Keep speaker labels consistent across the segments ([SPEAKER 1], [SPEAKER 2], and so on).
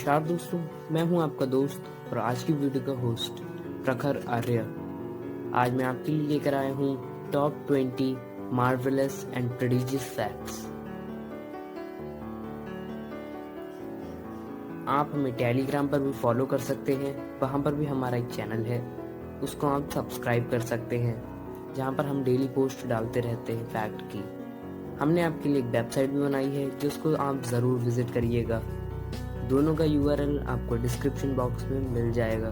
[SPEAKER 1] नमस्कार दोस्तों, मैं हूं आपका दोस्त और आज की वीडियो का होस्ट प्रखर आर्य। आज मैं आपके लिए लेकर आया हूं top 20 marvellous and prodigious facts. आप हमें टेलीग्राम पर भी फॉलो कर सकते हैं, वहां पर भी हमारा एक चैनल है, उसको आप सब्सक्राइब कर सकते हैं, जहां पर हम डेली पोस्ट डालते रहते हैं फैक्ट की। हमने आपके लिए एक वेबसाइट भी बनाई है जिसको आप ज़रूर विजिट करिएगा। दोनों का यूआरएल आपको डिस्क्रिप्शन बॉक्स में मिल जाएगा।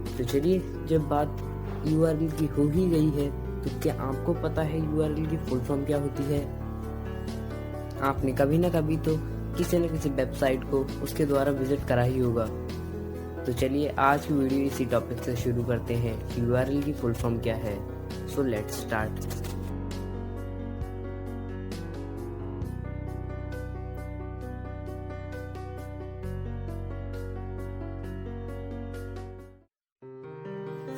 [SPEAKER 1] तो चलिए, जब बात यूआरएल की हो ही गई है तो क्या आपको पता है यूआरएल की फुल फॉर्म क्या होती है? आपने कभी ना कभी तो किसी न किसी वेबसाइट को उसके द्वारा विजिट करा ही होगा। तो चलिए, आज की वीडियो इसी टॉपिक से शुरू करते हैं कि यूआरएल की फुल फॉर्म क्या है। So let's start.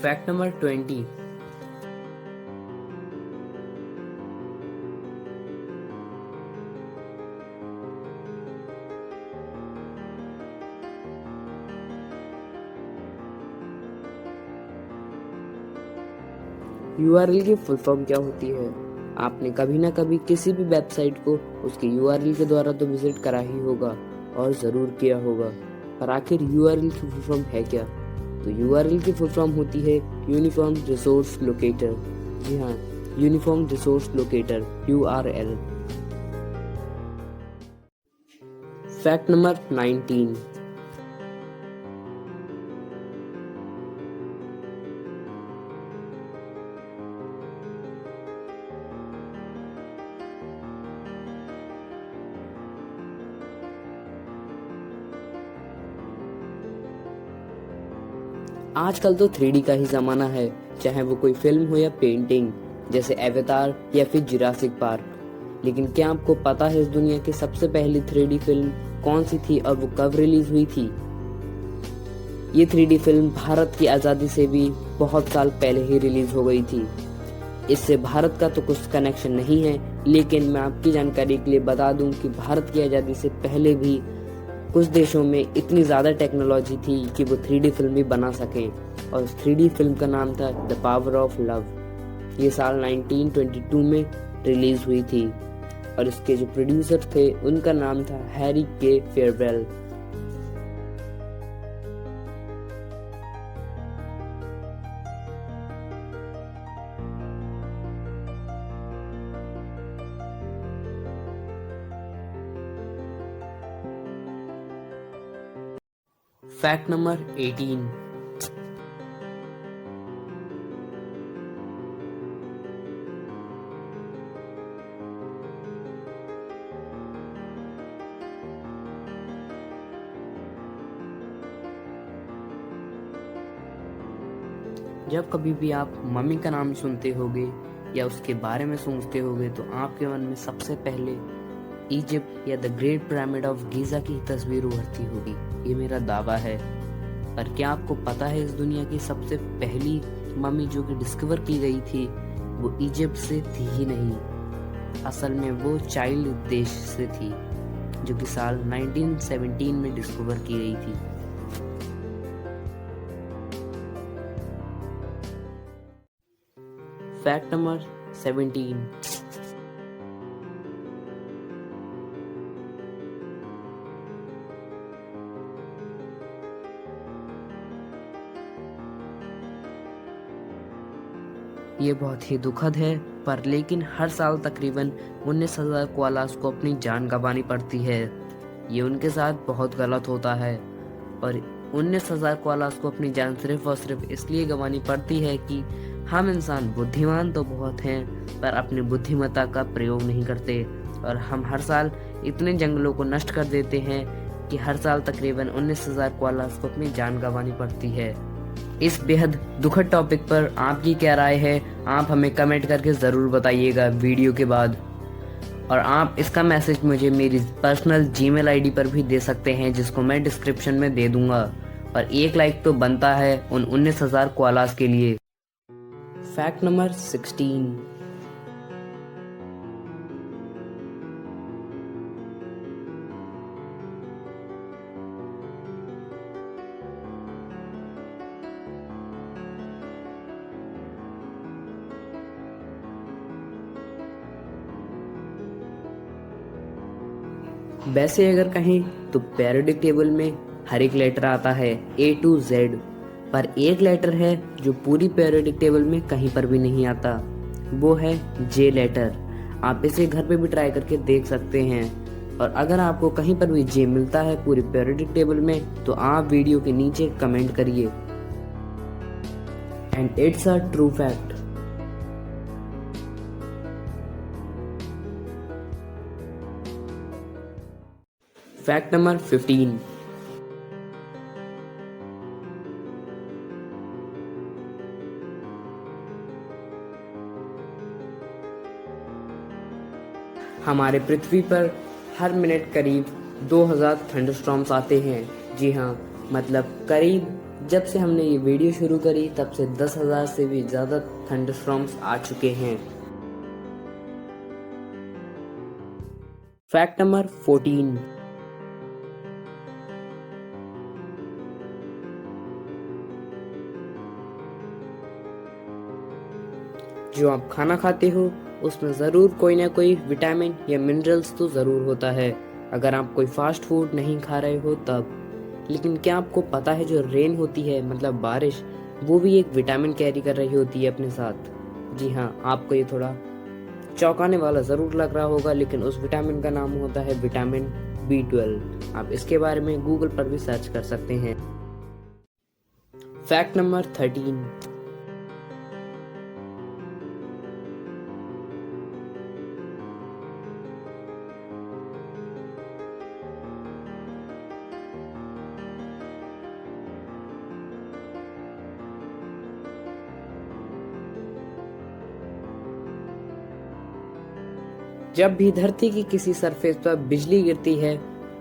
[SPEAKER 1] Fact number 20। URL की फुल फॉर्म क्या होती है? आपने कभी ना कभी किसी भी वेबसाइट को उसके यूआरएल के द्वारा तो विजिट करा ही होगा और ज़रूर किया होगा, पर आखिर यूआरएल की फुल फॉर्म है क्या? तो यूआरएल की फुल फॉर्म होती है यूनिफॉर्म रिसोर्स लोकेटर। जी हाँ, uniform resource locator URL. Fact number 19। आजकल तो 3D का ही ज़माना है, चाहे वो कोई फिल्म हो या पेंटिंग, जैसे एवेतार या फिर जुरासिक पार्क। लेकिन क्या आपको पता है इस दुनिया की सबसे पहली 3D फिल्म कौन सी थी और वो कब रिलीज हुई थी? ये 3D फिल्म भारत की आज़ादी से भी बहुत साल पहले ही रिलीज हो गई थी। इससे भारत का तो कुछ कनेक्शन नहीं है, लेकिन मैं आपकी जानकारी के लिए बता दूं कि भारत की आज़ादी से पहले भी कुछ देशों में इतनी ज़्यादा टेक्नोलॉजी थी कि वो 3D फिल्म भी बना सके, और उस 3D फिल्म का नाम था द पावर ऑफ लव। ये साल 1922 में रिलीज हुई थी और इसके जो प्रोड्यूसर थे उनका नाम था हैरी के फेयरवेल। Fact number 18। जब कभी भी आप मम्मी का नाम सुनते होगे या उसके बारे में सोचते होगे तो आपके मन में सबसे पहले इजिप्ट या the great pyramid of Giza की तस्वीर उभरती होगी। ये मेरा दावा है। पर क्या आपको पता है इस दुनिया की सबसे पहली मम्मी जो कि डिस्कवर की गई थी वो इजिप्ट से थी ही नहीं। असल में वो चाइल्ड देश से थी, जो कि साल 1917 में डिस्कवर की गई थी। Fact number 17। ये बहुत ही दुखद है, पर लेकिन हर साल तकरीबन 19,000 कोआलास को अपनी जान गंवानी पड़ती है। ये उनके साथ बहुत गलत होता है, और 19,000 कोआलास को अपनी जान सिर्फ और सिर्फ इसलिए गंवानी पड़ती है कि हम इंसान बुद्धिमान तो बहुत हैं, पर अपनी बुद्धिमत्ता का प्रयोग नहीं करते, और हम हर साल इतने जंगलों को नष्ट कर देते हैं कि हर साल तकरीबन 19,000 कोआलास को अपनी जान गंवानी पड़ती है। इस बेहद दुखद टॉपिक पर आपकी क्या राय है? आप हमें कमेंट करके ज़रूर बताइएगा वीडियो के बाद, और आप इसका मैसेज मुझे मेरी पर्सनल जीमेल आईडी पर भी दे सकते हैं, जिसको मैं डिस्क्रिप्शन में दे दूंगा। और एक लाइक तो बनता है उन 19,000 कोआलास के लिए। Fact number 16। वैसे अगर कहें तो पीरियोडिक टेबल में हर एक लेटर आता है A to Z, पर एक लेटर है जो पूरी पीरियोडिक टेबल में कहीं पर भी नहीं आता, वो है J लेटर। आप इसे घर पे भी ट्राई करके देख सकते हैं। और अगर आपको कहीं पर भी J मिलता है पूरी पीरियोडिक टेबल में तो आप वीडियो के नीचे कमेंट करिए। And it's a true fact. Fact number 15। हमारे पृथ्वी पर हर मिनट करीब 2000 थंडरस्टॉर्म्स आते हैं। जी हाँ, मतलब करीब जब से हमने ये वीडियो शुरू करी तब से 10,000 से भी ज़्यादा थंडरस्टॉर्म्स आ चुके हैं। Fact number 14। जो आप खाना खाते हो उसमें ज़रूर कोई ना कोई विटामिन या मिनरल्स तो ज़रूर होता है, अगर आप कोई फास्ट फूड नहीं खा रहे हो तब। लेकिन क्या आपको पता है जो रेन होती है मतलब बारिश, वो भी एक विटामिन कैरी कर रही होती है अपने साथ। जी हाँ, आपको ये थोड़ा चौंकाने वाला ज़रूर लग रहा होगा, लेकिन उस विटामिन का नाम होता है विटामिन B12। आप इसके बारे में गूगल पर भी सर्च कर सकते हैं। Fact number 13। जब भी धरती की किसी सरफेस पर बिजली गिरती है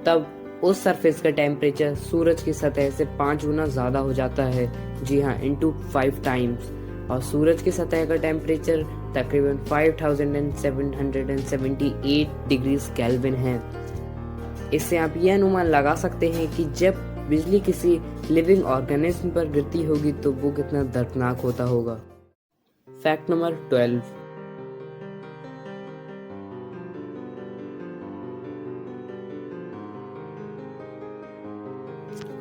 [SPEAKER 1] तब उस सरफेस का टेम्परेचर सूरज की सतह से 5 गुना ज़्यादा हो जाता है। जी हाँ, इंटू 5 टाइम्स। और सूरज की सतह का टेम्परेचर तकरीबन 5778 डिग्रीज केल्विन है। इससे आप यह अनुमान लगा सकते हैं कि जब बिजली किसी लिविंग ऑर्गेनिज्म पर गिरती होगी तो वो कितना दर्दनाक होता होगा। Fact number 12।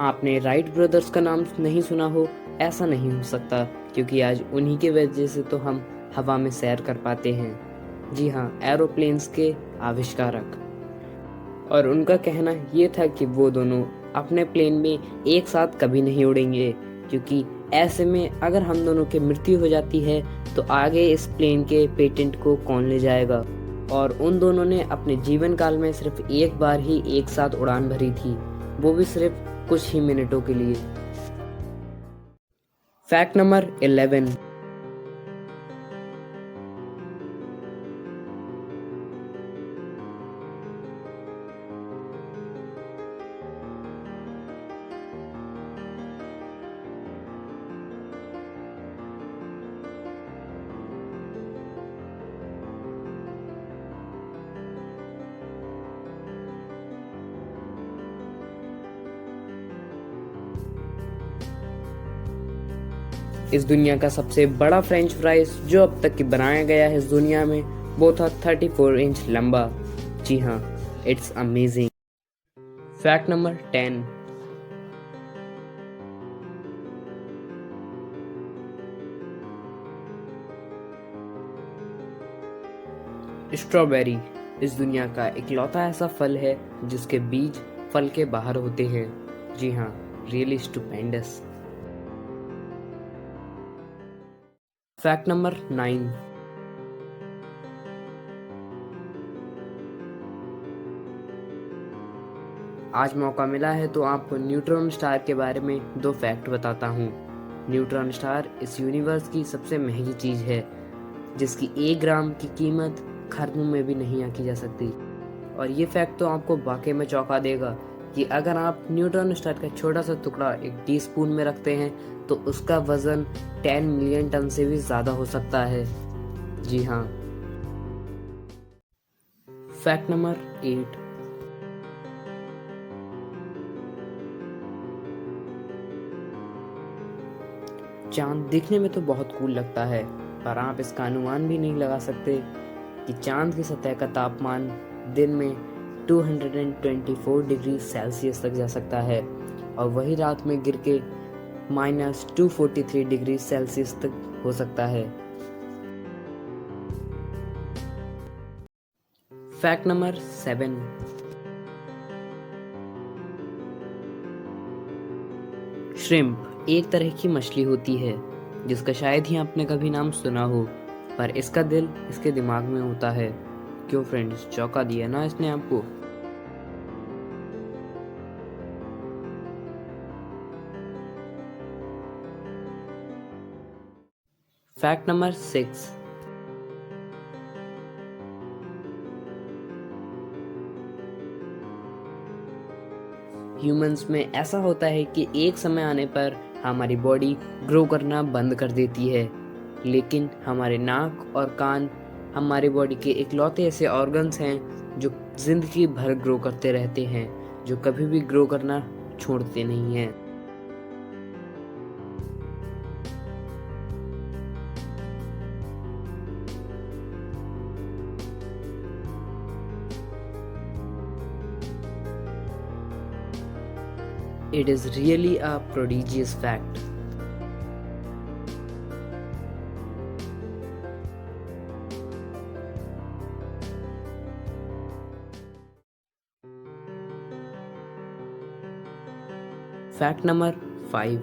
[SPEAKER 1] आपने राइट ब्रदर्स का नाम नहीं सुना हो, ऐसा नहीं हो सकता, क्योंकि आज उन्हीं के वजह से तो हम हवा में सैर कर पाते हैं। जी हाँ, एरोप्लेन्स के आविष्कारक। और उनका कहना ये था कि वो दोनों अपने प्लेन में एक साथ कभी नहीं उड़ेंगे, क्योंकि ऐसे में अगर हम दोनों की मृत्यु हो जाती है तो आगे इस प्लेन के पेटेंट को कौन ले जाएगा। और उन दोनों ने अपने जीवन काल में सिर्फ एक बार ही एक साथ उड़ान भरी थी, वो भी सिर्फ कुछ ही मिनटों के लिए। Fact number 11। इस दुनिया का सबसे बड़ा फ्रेंच फ्राइज जो अब तक की बनाया गया है इस दुनिया में, वो था 34 इंच लंबा। जी हाँ, it's amazing. Fact number 10। Strawberry इस दुनिया का इकलौता ऐसा फल है जिसके बीज फल के बाहर होते हैं। जी हाँ, रियली स्टुपेंडस। Fact number 9। आज मौका मिला है तो आपको न्यूट्रॉन स्टार के बारे में 2 फैक्ट बताता हूँ। न्यूट्रॉन स्टार इस यूनिवर्स की सबसे महंगी चीज़ है, जिसकी 1 ग्राम की कीमत खरबों में भी नहीं आंकी जा सकती। और ये फैक्ट तो आपको वाकई में चौंका देगा कि अगर आप न्यूट्रॉन स्टार का छोटा सा टुकड़ा एक टीस्पून में रखते हैं तो उसका वजन 10 मिलियन टन से भी ज़्यादा हो सकता है। जी हाँ। Fact number 8। चांद दिखने में तो बहुत कूल लगता है, पर आप इसका अनुमान भी नहीं लगा सकते कि चांद की सतह का तापमान दिन में 224 डिग्री सेल्सियस तक जा सकता है और वही रात में गिर के -243 डिग्री सेल्सियस तक हो सकता है। Fact number 7। श्रिम्प एक तरह की मछली होती है जिसका शायद ही आपने कभी नाम सुना हो, पर इसका दिल इसके दिमाग में होता है। क्यों फ्रेंड्स, चौंका दिया ना इसने आपको। Fact number 6। ह्यूमंस में ऐसा होता है कि एक समय आने पर हमारी बॉडी ग्रो करना बंद कर देती है, लेकिन हमारे नाक और कान हमारे बॉडी के इकलौते ऐसे ऑर्गन्स हैं जो जिंदगी भर ग्रो करते रहते हैं, जो कभी भी ग्रो करना छोड़ते नहीं हैं। It is really a prodigious fact. Fact number 5।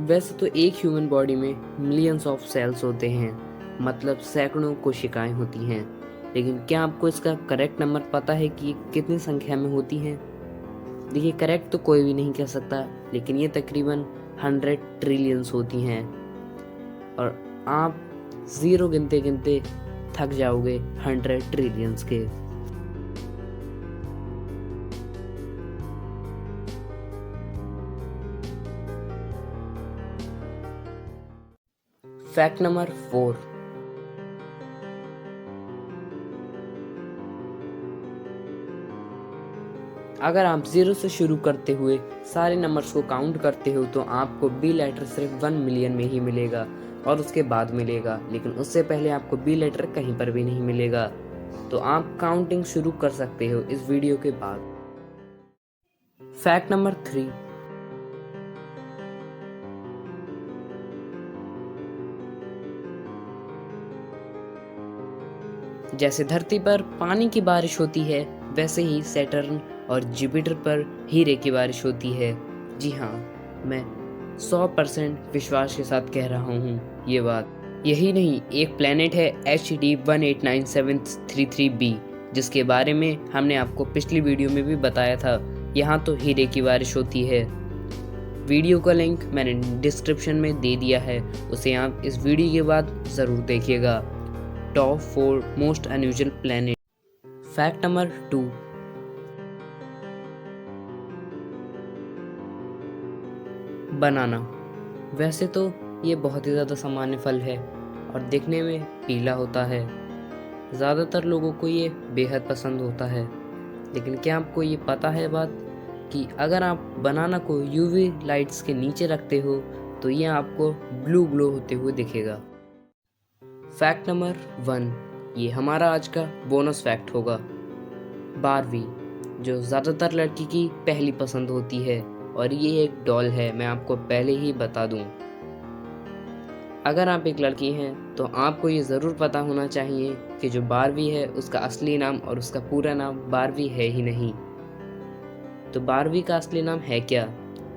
[SPEAKER 1] वैसे तो एक ह्यूमन बॉडी में मिलियंस ऑफ सेल्स होते हैं, मतलब सैकड़ों कोशिकाएं होती हैं, लेकिन क्या आपको इसका करेक्ट नंबर पता है कि कितनी संख्या में होती हैं? देखिए, करेक्ट तो कोई भी नहीं कह सकता, लेकिन ये तकरीबन 100 ट्रिलियंस होती हैं और आप ज़ीरो गिनते गिनते थक जाओगे 100 ट्रिलियंस के। Fact number 4। अगर आप 0 से शुरू करते हुए सारे नंबर्स को काउंट करते हो तो आपको बी लेटर सिर्फ 1 मिलियन में ही मिलेगा और उसके बाद मिलेगा, लेकिन उससे पहले आपको बी लेटर कहीं पर भी नहीं मिलेगा। तो आप काउंटिंग शुरू कर सकते हो इस वीडियो के बाद। Fact number 3। जैसे धरती पर पानी की बारिश होती है, वैसे ही सैटर्न और जुपिटर पर हीरे की बारिश होती है। जी हाँ, मैं 100% विश्वास के साथ कह रहा हूँ ये बात। यही नहीं, एक प्लेनेट है HD 1897733b, जिसके बारे में हमने आपको पिछली वीडियो में भी बताया था। यहाँ तो हीरे की बारिश होती है। वीडियो का लिंक मैंने डिस्क्रिप्शन में दे दिया है, उसे आप इस वीडियो के बाद ज़रूर देखिएगा। Top 4 most unusual planet. Fact number 2। बनाना। वैसे तो ये बहुत ही ज़्यादा सामान्य फल है और दिखने में पीला होता है। ज़्यादातर लोगों को ये बेहद पसंद होता है, लेकिन क्या आपको ये पता है बात कि अगर आप बनाना को UV लाइट्स के नीचे रखते हो तो ये आपको ब्लू ग्लो होते हुए दिखेगा। फैक्ट नंबर 1, ये हमारा आज का बोनस फैक्ट होगा। बारबी, जो ज़्यादातर लड़की की पहली पसंद होती है, और ये एक डॉल है, मैं आपको पहले ही बता दूं। अगर आप एक लड़की हैं तो आपको ये ज़रूर पता होना चाहिए कि जो बारबी है उसका असली नाम और उसका पूरा नाम बारबी है ही नहीं। तो बारबी का असली नाम है क्या?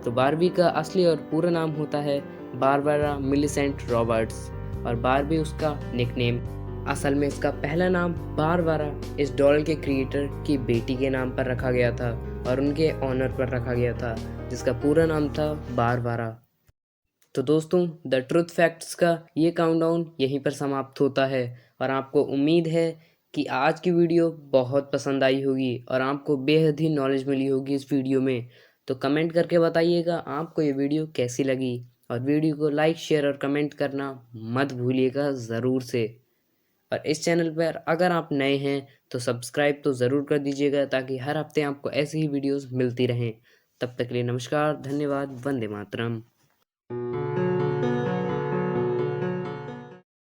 [SPEAKER 1] तो बारबी का असली और पूरा नाम होता है बारबरा मिलिसेंट रॉबर्ट्स, और बारबी उसका निकनेम। असल में इसका पहला नाम बारबरा इस डॉल के क्रिएटर की बेटी के नाम पर रखा गया था और उनके ऑनर पर रखा गया था, जिसका पूरा नाम था बारबरा। तो दोस्तों, द ट्रुथ फैक्ट्स का ये काउंटडाउन यहीं पर समाप्त होता है और आपको उम्मीद है कि आज की वीडियो बहुत पसंद आई होगी और आपको बेहद ही नॉलेज मिली होगी इस वीडियो में। तो कमेंट करके बताइएगा आपको ये वीडियो कैसी लगी, और वीडियो को लाइक, शेयर और कमेंट करना मत भूलिएगा ज़रूर से। और इस चैनल पर अगर आप नए हैं तो सब्सक्राइब तो ज़रूर कर दीजिएगा, ताकि हर हफ्ते आपको ऐसी ही वीडियोस मिलती रहें। तब तक के लिए नमस्कार, धन्यवाद, वंदे मातरम।